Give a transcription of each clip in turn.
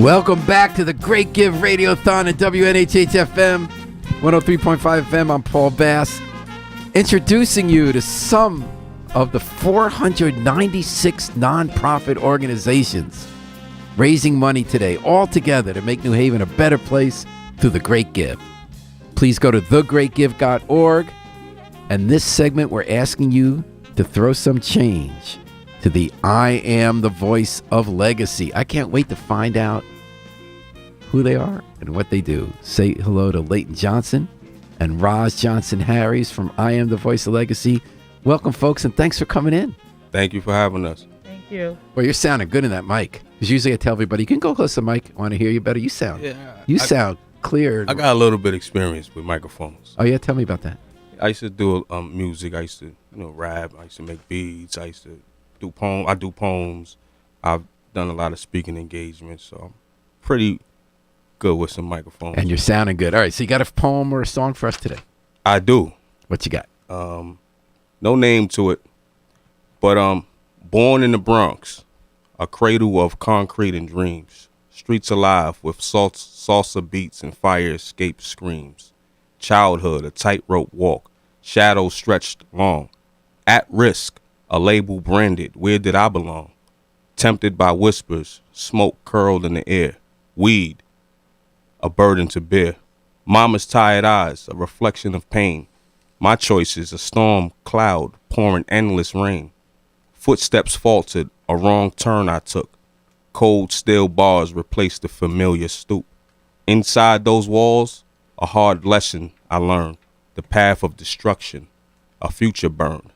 Welcome back to the Great Give Radiothon at WNHH-FM, 103.5 FM. I'm Paul Bass, introducing you to some of the 496 nonprofit organizations raising money today, all together to make New Haven a better place through the Great Give. Please go to thegreatgive.org. And this segment, we're asking you to throw some change to the I Am the Voice of Legacy. I can't wait to find out who they are and what they do. Say hello to Leighton Johnson and Roz Johnson Harris from I Am the Voice of Legacy. Welcome, folks, and thanks for coming in. Thank you for having us. Thank you. Well, you're sounding good in that mic. Because usually I tell everybody, you can go close to the mic. I want to hear you better. You sound sound clear. I got a little bit of experience with microphones. Oh, yeah? Tell me about that. I used to do music. I used to rap. I used to make beats. I used to do poems. I do poems. I've done a lot of speaking engagements, so I'm pretty good with some microphones. And you're sounding good. All right, so you got a poem or a song for us today? I do. What you got? No name to it, but born in the Bronx, a cradle of concrete and dreams, streets alive with salsa beats and fire escape screams. Childhood, a tightrope walk, shadows stretched long. At risk, a label branded, where did I belong? Tempted by whispers, smoke curled in the air. Weed, a burden to bear. Mama's tired eyes, a reflection of pain. My choices, a storm cloud pouring endless rain. Footsteps faltered, a wrong turn I took. Cold steel bars replaced the familiar stoop. Inside those walls, a hard lesson I learned, the path of destruction, a future burned.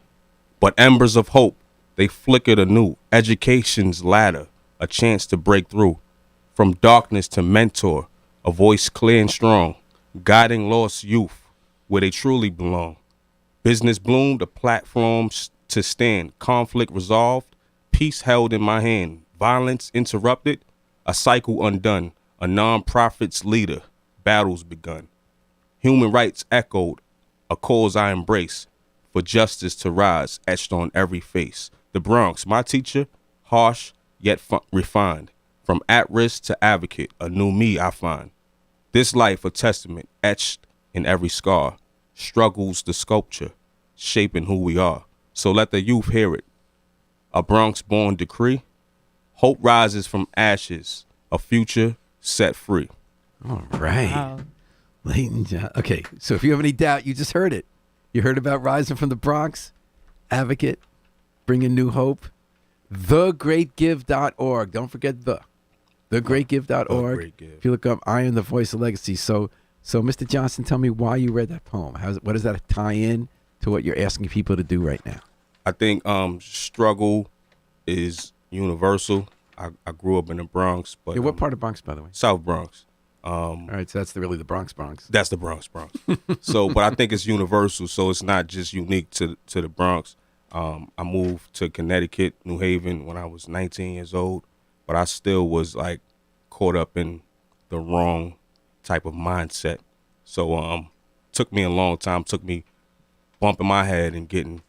But embers of hope, they flickered anew, education's ladder, a chance to break through. From darkness to mentor, a voice clear and strong, guiding lost youth where they truly belong. Business bloomed, a platform to stand, conflict resolved, peace held in my hand, violence interrupted, a cycle undone, a non-profit's leader, battles begun. Human rights echoed, a cause I embrace, for justice to rise, etched on every face. The Bronx, my teacher, harsh yet refined. From at-risk to advocate, a new me I find. This life a testament, etched in every scar. Struggles the sculpture, shaping who we are. So let the youth hear it. A Bronx-born decree. Hope rises from ashes, a future set free. All right. Wow. Leighton Johnson. Okay, so if you have any doubt, you just heard it. You heard about Rising from the Bronx, advocate, bringing new hope. Thegreatgive.org. Don't forget thegreatgive.org. Great Give. If you look up I Am the Voice of Legacy. So Mr. Johnson, tell me why you read that poem. What does that tie in to what you're asking people to do right now? I think struggle is universal. I grew up in the Bronx, but Yeah, what part of Bronx, by the way? South Bronx. All right, so that's really the Bronx. That's the Bronx. So, but I think it's universal. So it's not just unique to the Bronx. I moved to Connecticut, New Haven, when I was 19 years old, but I still was like caught up in the wrong type of mindset. So took me a long time. Took me bumping my head and getting,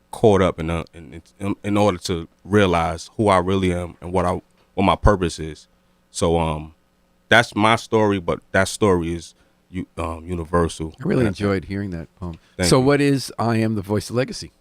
caught up in order to realize who I really am and what my purpose is. So that's my story, but that story is universal. I really enjoyed hearing that poem. Thank So you. what is I Am the Voice of Legacy?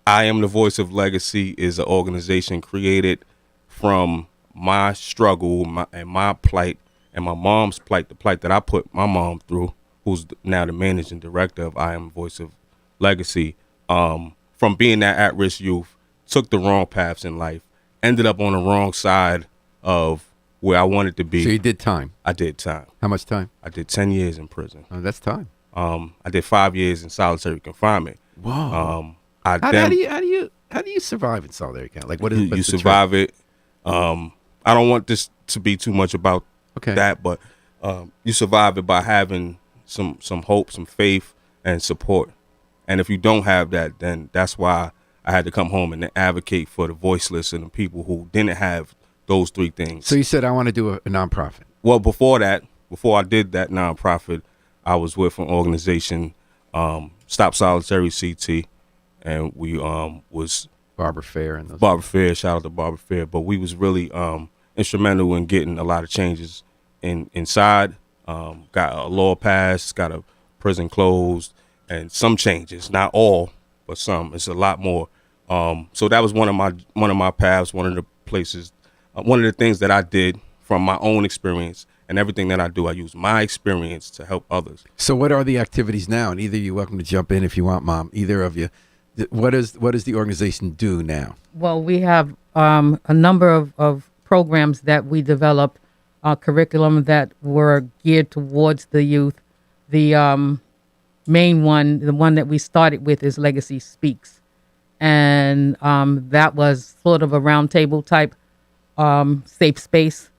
I Am the Voice of Legacy is an organization created from my struggle and my plight and my mom's plight, the plight that I put my mom through, who's now the managing director of I Am Voice of Legacy. From being that at-risk youth, took the wrong paths in life, ended up on the wrong side of where I wanted to be. So you did time. I did time. How much time? I did 10 years in prison. Oh, that's time. I did 5 years in solitary confinement. Whoa. How do you survive in solitary confinement? Like what is you survive it? I don't want this to be too much about that, but you survive it by having some hope, some faith, and support. And if you don't have that, then that's why I had to come home and advocate for the voiceless and the people who didn't have those three things. So you said I want to do a nonprofit. Well, before I did that nonprofit, I was with an organization, Stop Solitary CT, and we was. Well, Barber Fair and those. Barber Fair, shout out to Barber Fair. But we was really instrumental in getting a lot of changes inside. Got a law passed, got a prison closed, and some changes, not all, but some. It's a lot more. So that was one of my paths, one of the places, one of the things that I did from my own experience. And everything that I do, I use my experience to help others. So what are the activities now? And either you're welcome to jump in if you want, Mom. Either of you. What does the organization do now? Well, we have a number of programs that we developed, curriculum that were geared towards the youth. The main one, the one that we started with, is Legacy Speaks. And that was sort of a roundtable type safe space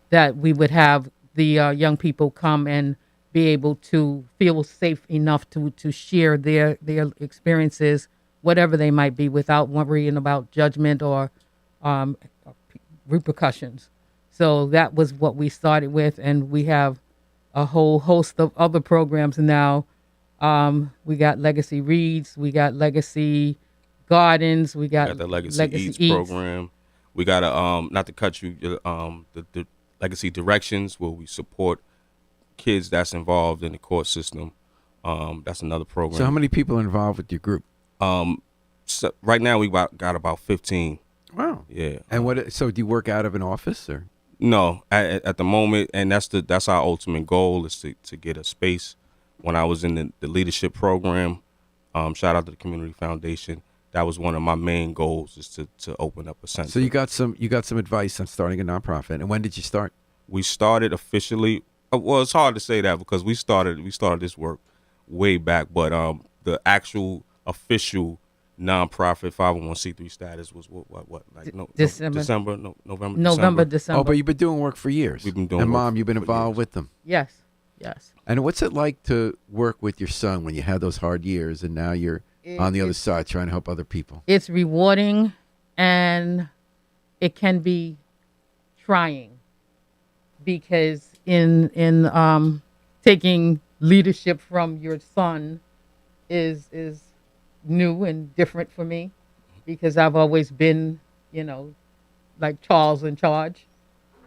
that we would have the young people come and be able to feel safe enough to share their experiences, whatever they might be, without worrying about judgment or repercussions. So that was what we started with, and we have a whole host of other programs now. We got Legacy Reads, we got Legacy Gardens, we got the Legacy Eats program. We got not to cut you, the Legacy Directions, where we support kids that's involved in the court system. That's another program. So how many people are involved with your group? So right now we got about 15. Wow. Yeah. And so do you work out of an office or? No, at the moment, and that's our ultimate goal, is to get a space. When I was in the leadership program, shout out to the Community Foundation. That was one of my main goals, is to open up a center. So you got some advice on starting a nonprofit. And when did you start? We started officially. Well, it's hard to say that because we started this work way back, but the actual official nonprofit 501c3 status was what like November, December. Oh, but you've been doing work for years. We've been doing. And work Mom, you've been involved years. with them. Yes. And what's it like to work with your son when you had those hard years and now you're on the other side trying to help other people? It's rewarding, and it can be trying, because in taking leadership from your son is new and different for me, because I've always been, like Charles in charge.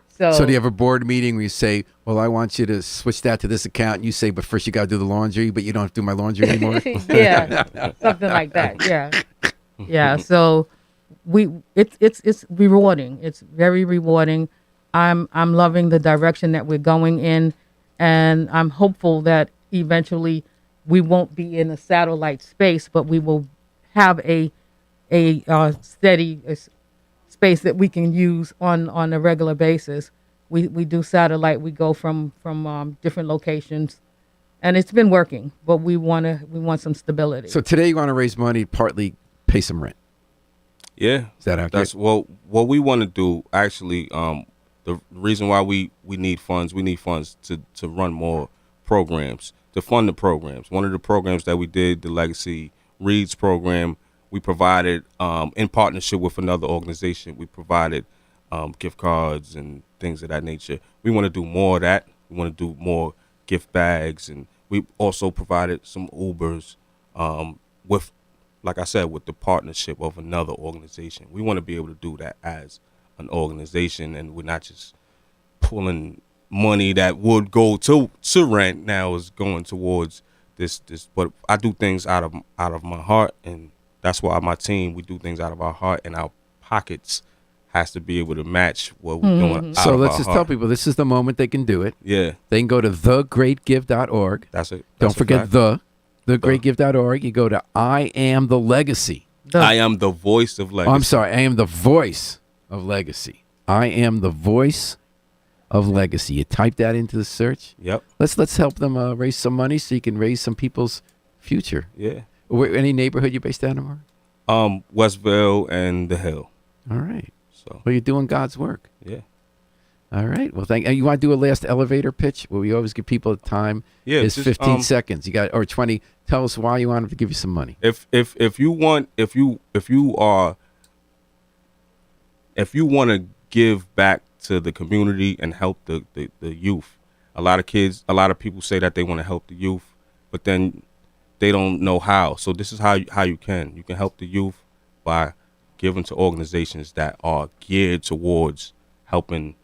So do you have a board meeting where you say, well, I want you to switch that to this account, and you say, but first you got to do the laundry, but you don't have to do my laundry anymore? Yeah, something like that. Yeah. So it's rewarding. It's very rewarding. I'm loving the direction that we're going in, and I'm hopeful that eventually we won't be in a satellite space, but we will have a steady space that we can use on a regular basis. We do satellite. We go from different locations, and it's been working. But we want some stability. So today you want to raise money, partly pay some rent. Yeah, is that accurate? That's what we want to do. Actually, the reason why we need funds to run more programs, to fund the programs. One of the programs that we did, the Legacy Reads program, we provided, in partnership with another organization, we provided gift cards and things of that nature. We want to do more of that. We want to do more gift bags, and we also provided some Ubers with, like I said, with the partnership of another organization. We want to be able to do that as an organization, and we're not just pulling money that would go to rent now is going towards this. But I do things out of my heart, and that's why my team, we do things out of our heart, and our pockets has to be able to match what we're doing out of our heart. So let's just tell people this is the moment they can do it. Yeah. They can go to thegreatgive.org. That's it. Don't forget thegreatgive.org. You go to I Am the Legacy. I am the voice of legacy. I'm sorry. I am the voice of legacy. I am the voice of legacy. You type that into the search. Yep. Let's help them raise some money so you can raise some people's future. Yeah. Any neighborhood you based out of? Westville and the Hill. All right. So. Well, you're doing God's work. Yeah. All right. Well, thank you. You want to do a last elevator pitch? Well, we always give people time. Yeah. It's 15 seconds. You got, or 20. Tell us why you want them to give you some money. If you want to give back to the community and help the youth, a lot of people say that they want to help the youth, but then they don't know how. So this is how you can help the youth by given to organizations that are geared towards helping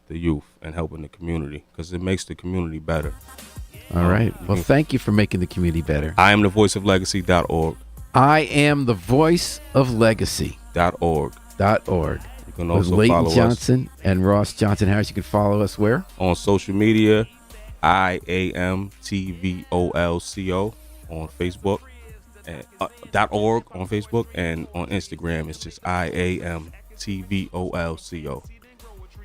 the youth and helping the community, because it makes the community better. All right. Well, thank you for making the community better. I am the voice of legacy.org. I am the voice of legacy.org. You can also With Leighton follow Johnson and Ross Johnson Harris. You can follow us where? on social media. IAMTVOLCO on Facebook, and .org on Facebook, and on Instagram it's just IAMTVOLCO.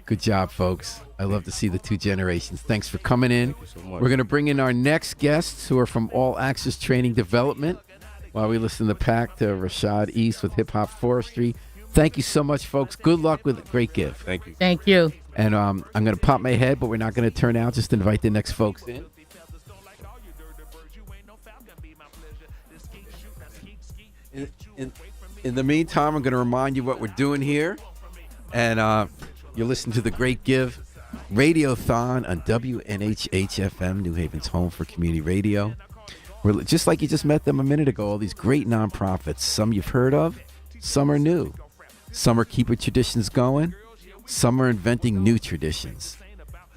Good job, folks. I love to see the two generations. Thanks for coming in. Thank you so much. We're going to bring in our next guests who are from All Access Training Development while we listen to Pack to Rashad East with Hip Hop Forestry. Thank you so much, folks. Good luck with Great Give. Thank you. Thank you. And I'm going to pop my head, but we're not going to turn out. Just invite the next folks in. In the meantime, I'm going to remind you what we're doing here. And you're listening to the Great Give Radiothon on WNHH-FM, New Haven's home for community radio. We're just like you just met them a minute ago, all these great nonprofits. Some you've heard of, some are new. Some are keeping traditions going. Some are inventing new traditions.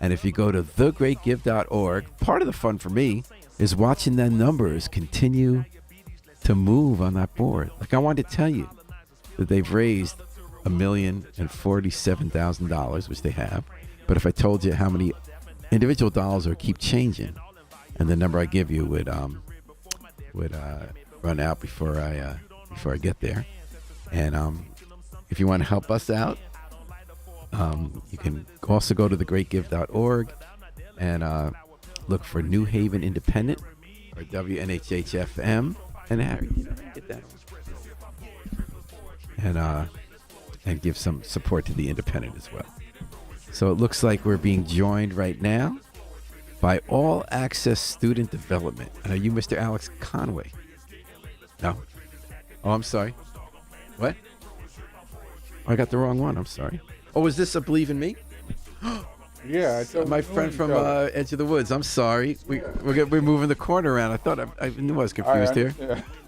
And if you go to thegreatgive.org, part of the fun for me is watching the numbers continue to move on that board. Like, I wanted to tell you that they've raised $1,047,000, which they have. But if I told you how many individual dollars are keep changing, and the number I give you would run out before I get there. And if you want to help us out, you can also go to thegreatgive.org and look for New Haven Independent or WNHH-FM. And Harry, get that on. And give some support to the Independent as well. So it looks like we're being joined right now by All Access Student Development. And are you Mr. Alex Conway? No. Oh, I'm sorry. What? Oh, I got the wrong one. I'm sorry. Oh, is this a Believe in Me? Yeah, My friend from Edge of the Woods. I'm sorry. We're moving the corner around. I thought I knew I was confused here.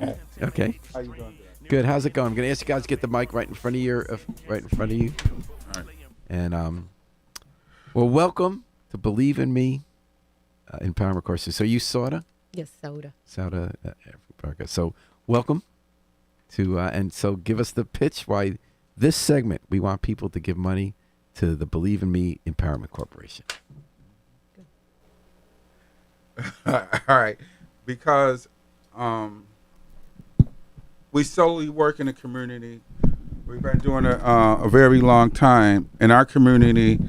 Yeah. Okay. How you doing? Good. How's it going? I'm going to ask you guys to get the mic right in front of you. All right. And well, welcome to Believe in Me Empowerment Courses. So you Sauda? Yes, Sauda. Sauda Africa. So welcome to and so give us the pitch why this segment we want people to give money to the Believe in Me Empowerment Corporation. All right, because we solely work in the community. We've been doing it a very long time, and our community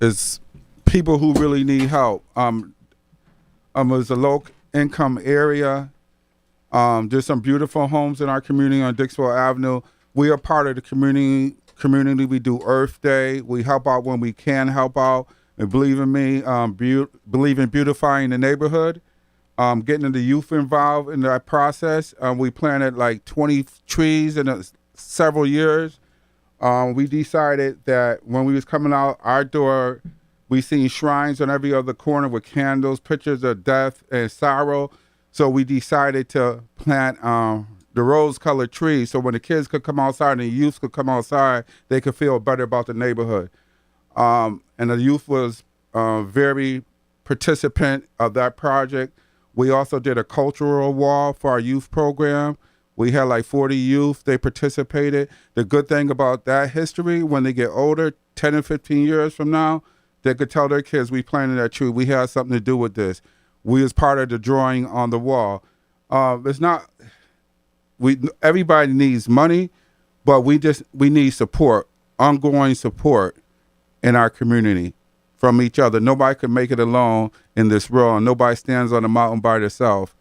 is people who really need help. It's a low-income area. There's some beautiful homes in our community on Dixwell Avenue. We are part of the community. We do Earth Day. We help out when we can help out. And Believe in Me, believe in beautifying the neighborhood. Getting the youth involved in that process. We planted like 20 trees in several years. We decided that when we was coming out our door, we seen shrines on every other corner with candles, pictures of death and sorrow. So we decided to plant the rose-colored trees, so when the kids could come outside and the youth could come outside, they could feel better about the neighborhood. And the youth was very participant of that project. We also did a cultural wall for our youth program. We had like 40 youth. They participated. The good thing about that history, when they get older, 10 and 15 years from now, they could tell their kids, we planted that tree. We had something to do with this. We was part of the drawing on the wall. It's not... everybody needs money, but we need support, ongoing support in our community from each other. Nobody can make it alone in this world. Nobody stands on the mountain by themselves.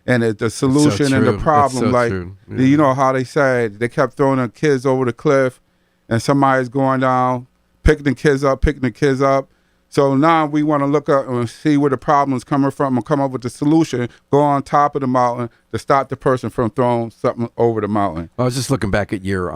And the solution and the problem, you know how they said they kept throwing the kids over the cliff, and somebody's going down, picking the kids up. So now we want to look up and see where the problem is coming from and come up with the solution, go on top of the mountain to stop the person from throwing something over the mountain. I was just looking back at your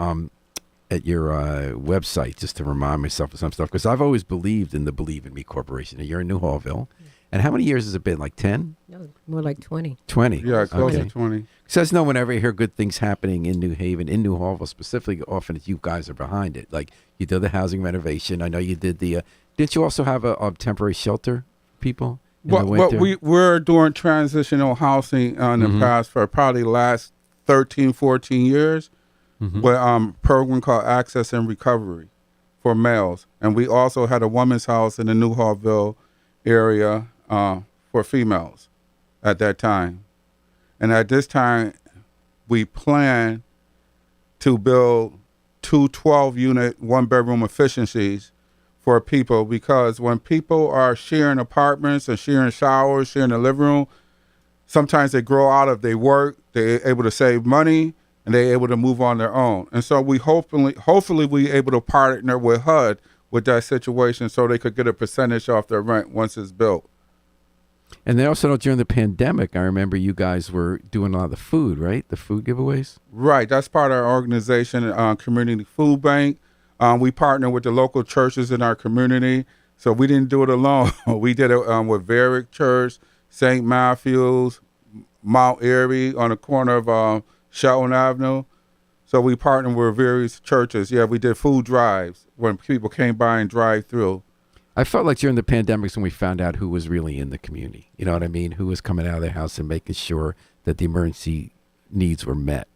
at your website just to remind myself of some stuff, because I've always believed in the Believe in Me Corporation. You're in New Hallville. And how many years has it been? Like 10? No, more like 20. 20. Yeah, close Okay. to 20. Says no one ever hear good things happening in New Haven, in New Hallville specifically. Often it's you guys are behind it. Like you did the housing renovation. I know you did the. Didn't you also have a temporary shelter for people in the Well, winter? we're doing transitional housing in the past for probably the last 13, 14 years with program called Access and Recovery for males. And we also had a woman's house in the New Hallville area for females at that time. And at this time, we plan to build 2 12-unit, one-bedroom efficiencies for people, because when people are sharing apartments and sharing showers, sharing the living room, sometimes they grow out of their work, they're able to save money, and they're able to move on their own. And so we hopefully we able to partner with HUD with that situation so they could get a percentage off their rent once it's built. And they also know during the pandemic, I remember you guys were doing a lot of the food, right? The food giveaways? Right, that's part of our organization, Community Food Bank. We partner with the local churches in our community, so we didn't do it alone. We did it with Varick Church, St. Matthew's, Mount Airy on the corner of Shelton Avenue. So we partnered with various churches. Yeah, we did food drives when people came by and drive through. I felt like during the pandemic when we found out who was really in the community. You know what I mean? Who was coming out of their house and making sure that the emergency needs were met.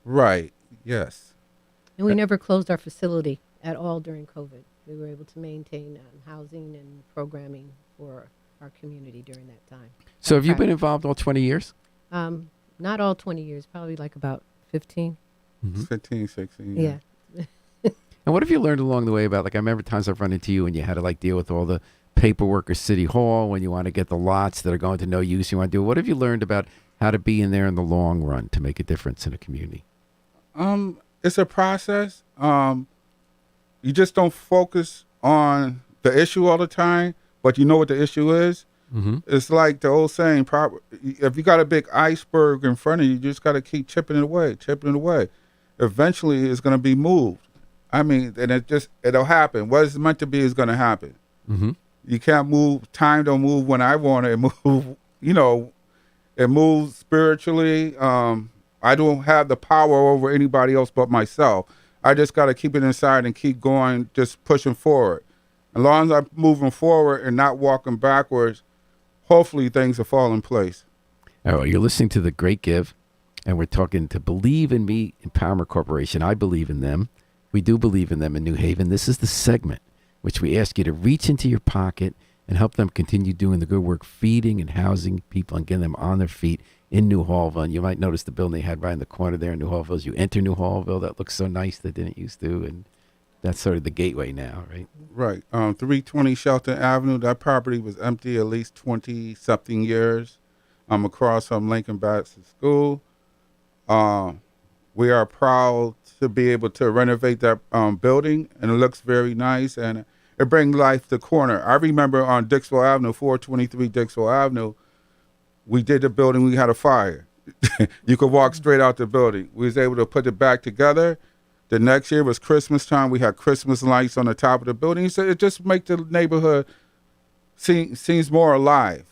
Right, yes. And we never closed our facility at all during COVID. We were able to maintain housing and programming for our community during that time. So have you Okay. been involved all 20 years? Not all 20 years, probably like about 15. 15, 16. Yeah. And what have you learned along the way about, like, I remember times I've run into you and you had to, like, deal with all the paperwork at City Hall when you want to get the lots that are going to no use you want to do. What have you learned about how to be in there in the long run to make a difference in a community? It's a process. You just don't focus on the issue all the time, but you know what the issue is. It's like the old saying, if you got a big iceberg in front of you, you just got to keep chipping it away. Eventually, it's going to be moved. I mean, and it'll happen. What is meant to be is going to happen. You can't move. Time don't move when I want it. It move. It moves spiritually. I don't have the power over anybody else but myself. I just got to keep it inside and keep going, just pushing forward. As long as I'm moving forward and not walking backwards, hopefully things will fall in place. Oh, you're listening to The Great Give, and we're talking to Believe in Me Empowerment Corporation. I believe in them. We do believe in them in New Haven. This is the segment which we ask you to reach into your pocket and help them continue doing the good work, feeding and housing people and getting them on their feet in New Hallville. And you might notice the building they had right in the corner there in New Hallville. As you enter New Hallville, that looks so nice that didn't used to. And that's sort of the gateway now, right? Right. 320 Shelton Avenue, that property was empty at least 20-something years. I'm across from Lincoln Baptist School. We are proud to be able to renovate that building, and it looks very nice, and it brings life to the corner. I remember on Dixville Avenue, 423 Dixville Avenue, we did the building, we had a fire. You could walk straight out the building. We was able to put it back together. The next year was Christmas time. We had Christmas lights on the top of the building. So it just makes the neighborhood seems more alive,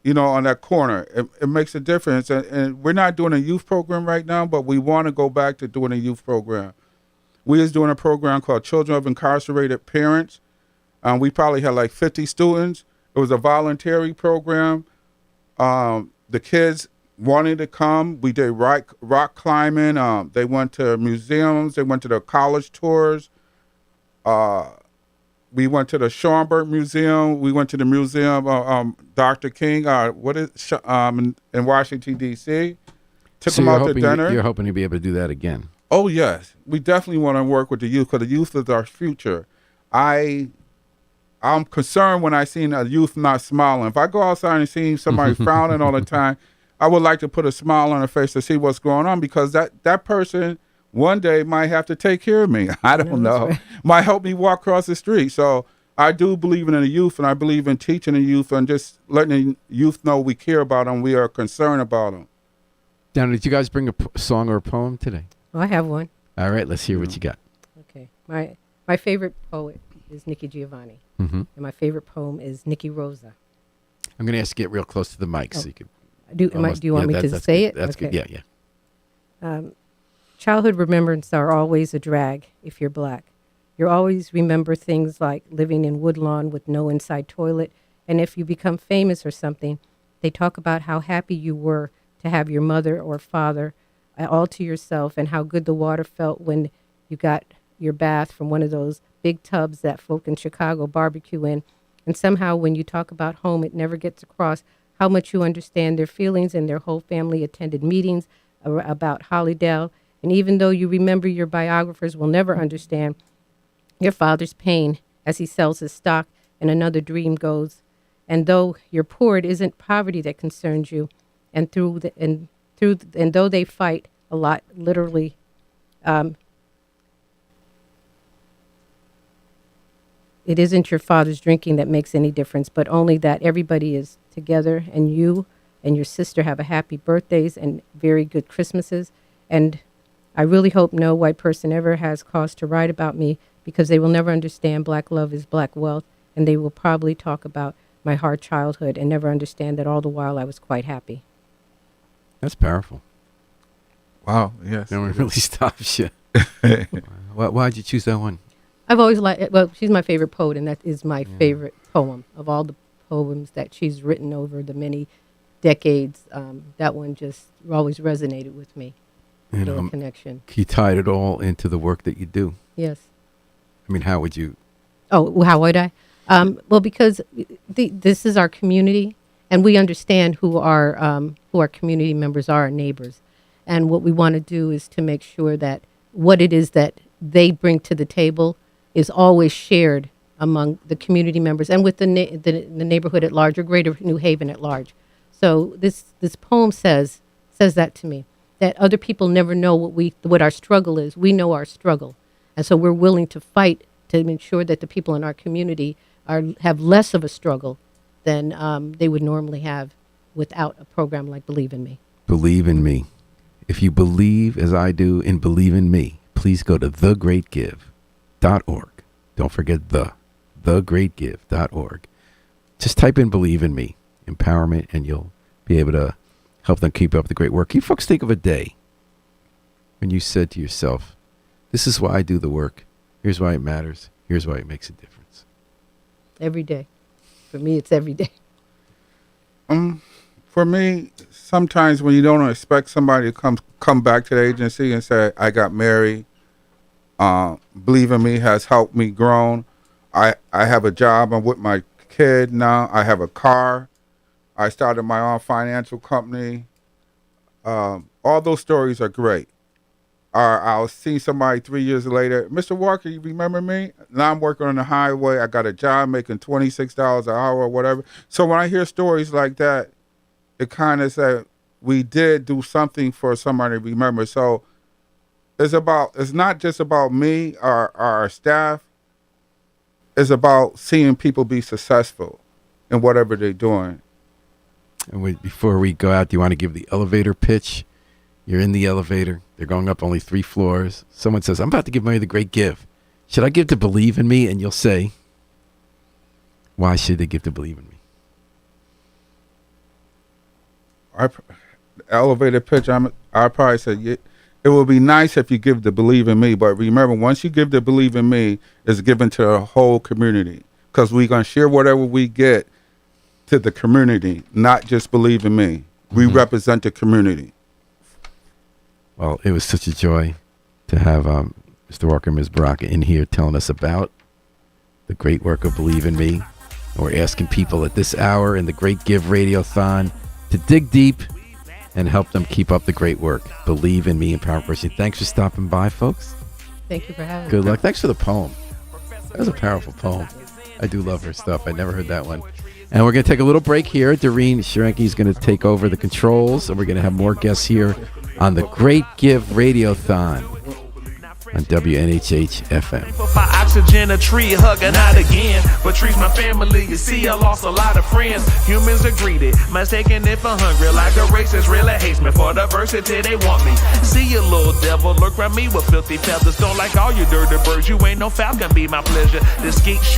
on that corner. It makes a difference. And we're not doing a youth program right now, but we want to go back to doing a youth program. We was doing a program called Children of Incarcerated Parents. We probably had like 50 students. It was a voluntary program. The kids wanted to come. We did rock climbing. They went to museums. They went to the college tours. We went to the Schomburg Museum. We went to the museum of Dr. King, in Washington, D.C. Took them out to dinner. You're hoping to be able to do that again. Oh, yes. We definitely want to work with the youth because the youth is our future. I'm concerned when I see a youth not smiling. If I go outside and see somebody frowning all the time, I would like to put a smile on their face to see what's going on, because that person one day might have to take care of me. I don't know. Right. Might help me walk across the street. So I do believe in the youth, and I believe in teaching the youth and just letting the youth know we care about them. We are concerned about them. Donna, did you guys bring a song or a poem today? Well, I have one. All right, let's hear what you got. Okay. My favorite poet is Nikki Giovanni. Mm-hmm. And my favorite poem is Nikki Rosa. I'm going to ask you to get real close to the mic so you could. Do you want me to say it? That's Okay. good. Yeah. Childhood remembrance are always a drag if you're black. You always remember things like living in Woodlawn with no inside toilet. And if you become famous or something, they talk about how happy you were to have your mother or father all to yourself and how good the water felt when you got your bath from one of those big tubs that folk in Chicago barbecue in. And somehow when you talk about home, it never gets across how much you understand their feelings, and their whole family attended meetings about Hollydale. And even though you remember your biographers will never understand your father's pain as he sells his stock and another dream goes. And though you're poor, it isn't poverty that concerns you. And though they fight a lot, literally, it isn't your father's drinking that makes any difference, but only that everybody is together, and you and your sister have a happy birthdays and very good Christmases. And I really hope no white person ever has cause to write about me, because they will never understand black love is black wealth, and they will probably talk about my hard childhood and never understand that all the while I was quite happy. That's powerful. Wow. Yes. No one really stops you. Why'd you choose that one? I've always liked, well, she's my favorite poet, and that is my favorite poem of all the poems that she's written over the many decades. That one just always resonated with me. The connection. You tied it all into the work that you do. Yes. I mean, how would you? Oh, how would I? Well, because this is our community, and we understand who our community members are, our neighbors. And what we want to do is to make sure that what it is that they bring to the table is always shared among the community members and with the neighborhood at large, or Greater New Haven at large. So this poem says that to me, that other people never know what our struggle is. We know our struggle, and so we're willing to fight to ensure that the people in our community have less of a struggle than they would normally have without a program like Believe in Me. Believe in me. If you believe as I do in Believe in Me, please go to thegreatgive.org. Don't forget thegreatgive.org. Just type in Believe in Me, empowerment, and you'll be able to help them keep up the great work. Can you folks think of a day when you said to yourself, this is why I do the work. Here's why it matters. Here's why it makes a difference. Every day. For me, it's every day. For me, sometimes when you don't expect somebody to come back to the agency and say, I got married, Believe in Me has helped me grow. I have a job. I'm with my kid now. I have a car. I started my own financial company. All those stories are great. I'll see somebody 3 years later, Mr. Walker, you remember me? Now I'm working on the highway. I got a job making $26 an hour or whatever. So when I hear stories like that, it kind of says we did do something for somebody to remember. So it's not just about me or our staff. It's about seeing people be successful in whatever they're doing. And before we go out, do you want to give the elevator pitch? You're in the elevator. They're going up only 3 floors. Someone says, I'm about to give money to the Great Give. Should I give to Believe in Me? And you'll say, why should they give to Believe in Me? Elevator pitch, I probably said, it would be nice if you give to Believe in Me. But remember, once you give to Believe in Me, it's given to the whole community. Because we're going to share whatever we get to the community, not just Believe in Me. We represent the community. Well, it was such a joy to have Mr. Walker and Ms. Baraka in here telling us about the great work of Believe in Me. And we're asking people at this hour in the Great Give Radiothon to dig deep and help them keep up the great work. Believe in Me, Empower Person. Thanks for stopping by, folks. Thank you for having me. Good luck. Thanks for the poem. That was a powerful poem. I do love her stuff. I never heard that one. And we're going to take a little break here. Doreen Sharenke is going to take over the controls, and we're going to have more guests here on the Great Give Radiothon. on WNHH FM. For oxygen, a tree hugging out again. But trees my family, you see, I lost a lot of friends. Humans are greedy, mistaking it for hungry. Like a racist really hates me for diversity, they want me. See you, little devil, look around me with filthy feathers. Don't like all you dirty birds, you ain't no falcon, be my pleasure. The skeet shoot.